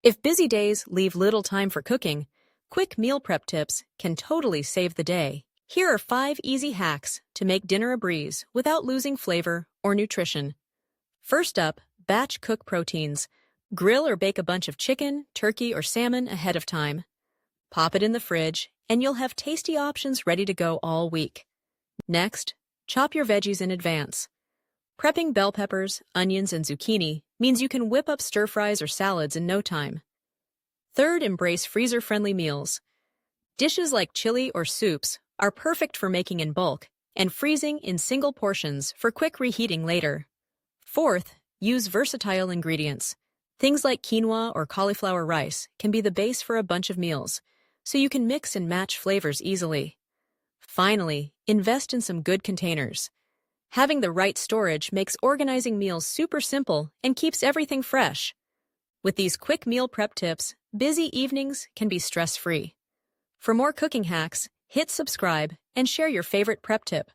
If busy days leave little time for cooking, quick meal prep tips can totally save the day. Here are 5 easy hacks to make dinner a breeze without losing flavor or nutrition. First up, batch cook proteins. Grill or bake a bunch of chicken, turkey, or salmon ahead of time. Pop it in the fridge, and you'll have tasty options ready to go all week. Next, chop your veggies in advance. Prepping bell peppers, onions, and zucchini means you can whip up stir-fries or salads in no time. Third, embrace freezer-friendly meals. Dishes like chili or soups are perfect for making in bulk and freezing in single portions for quick reheating later. Fourth, use versatile ingredients. Things like quinoa or cauliflower rice can be the base for a bunch of meals, so you can mix and match flavors easily. Finally, invest in some good containers. Having the right storage makes organizing meals super simple and keeps everything fresh. With these quick meal prep tips, busy evenings can be stress-free. For more cooking hacks, hit subscribe and share your favorite prep tip.